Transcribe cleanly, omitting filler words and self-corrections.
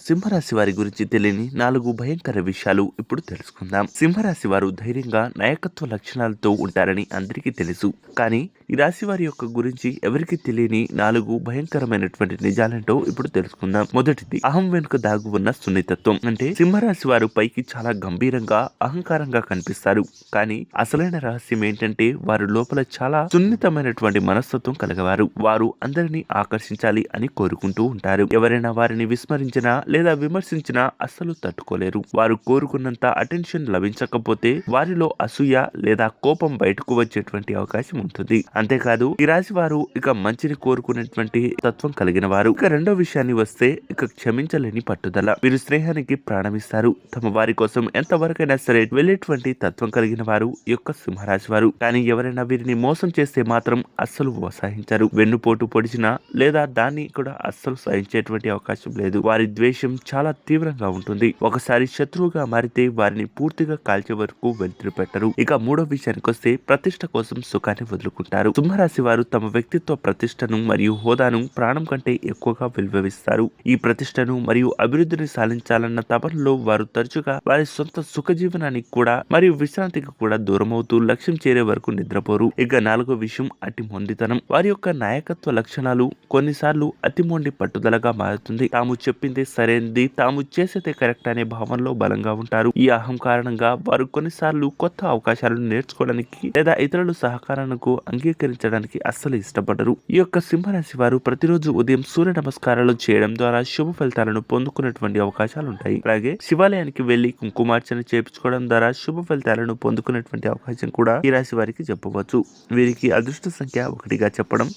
సింహరాశి వారి గురించి తెలియని 4 భయంకర విషయాలు ఇప్పుడు తెలుసుకుందాం. సింహరాశి వారు ధైర్యంగా నాయకత్వ లక్షణాలతో ఉంటారని అందరికీ తెలుసు. కానీ ఈ రాశి వారి యొక్క గురించి ఎవరికి తెలియని 4 భయంకరమైనటువంటి నిజాలేంటో ఇప్పుడు తెలుసుకుందాం. మొదటిది, అహం వెనుక దాగు ఉన్న సున్నితత్వం. అంటే సింహరాశి వారు పైకి చాలా గంభీరంగా అహంకారంగా కనిపిస్తారు, కానీ అసలైన రహస్యం ఏంటంటే వారు లోపల చాలా సున్నితమైనటువంటి మనస్తత్వం కలగవారు. వారు అందరినీ ఆకర్షించాలి అని కోరుకుంటూ ఉంటారు. ఎవరైనా వారిని విస్మరించినా లేదా విమర్శించినా అస్సలు తట్టుకోలేరు. వారు కోరుకున్నంత అటెన్షన్ లభించకపోతే వారిలో అసూయ లేదా కోపం బయటకు వచ్చేటువంటి అవకాశం ఉంటుంది. అంతేకాదు ఈ రాశి వారు ఇక మంచిని కోరుకునేటువంటి తత్వం కలిగిన వారు. ఇక రెండో విషయాన్ని వస్తే ఇక క్షమించలేని పట్టుదల. వీరు స్నేహానికి ప్రాణమిస్తారు. తమ వారి కోసం ఎంతవరకైనా సరే వెళ్ళేటువంటి తత్వం కలిగిన వారు ఈ యొక్క సింహరాశి వారు. కానీ ఎవరైనా వీరిని మోసం చేస్తే మాత్రం అస్సలు సహించరు. వెన్నుపోటు పొడిచినా లేదా దాన్ని కూడా అస్సలు సహించేటువంటి అవకాశం లేదు. వారి ద్వేషం చాలా తీవ్రంగా ఉంటుంది. ఒకసారి శత్రువుగా మారితే వారిని పూర్తిగా కాల్చే వరకు వెళ్తురు పెట్టరు. ఇక మూడో విషయానికి వస్తే ప్రతిష్ట కోసం సుఖాన్ని వదులుకుంటారు. సింహరాశి వారు తమ వ్యక్తిత్వ ప్రతిష్టను మరియు హోదాను ప్రాణం కంటే ఎక్కువగా విలువిస్తారు. ఈ ప్రతిష్టను మరియు అభివృద్ధిని సాధించాలన్న తపనలో వారు తరచుగా వారి సొంత సుఖ జీవనానికి కూడా మరియు విశ్రాంతికి కూడా దూరమవుతూ లక్ష్యం చేరే వరకు నిద్రపోరు. ఇక నాలుగో విషయం అతి మొండితనం. వారి యొక్క నాయకత్వ లక్షణాలు కొన్నిసార్లు అతి మొండి పట్టుదలగా మారుతుంది. తాము చెప్పిందే సరైనది, తాము చేసేదే కరెక్ట్ అనే భావనలో బలంగా ఉంటారు. ఈ అహం కారణంగా వారు కొన్నిసార్లు కొత్త అవకాశాలను నేర్చుకోవడానికి లేదా ఇతరుల సహకారానికి అంగీకరించడానికి అస్సలు ఇష్టపడరు. ఈ యొక్క సింహరాశి వారు ప్రతిరోజు ఉదయం సూర్య నమస్కారాలు చేయడం ద్వారా శుభ ఫలితాలను పొందుకునేటువంటి అవకాశాలు ఉంటాయి. అలాగే శివాలయానికి వెళ్లి కుంకుమార్చన చేయించుకోవడం ద్వారా శుభ ఫలితాలను పొందుకునేటువంటి అవకాశం కూడా ఈ రాశి వారికి చెప్పవచ్చు. వీరికి అదృష్ట సంఖ్య 1గా చెప్పడం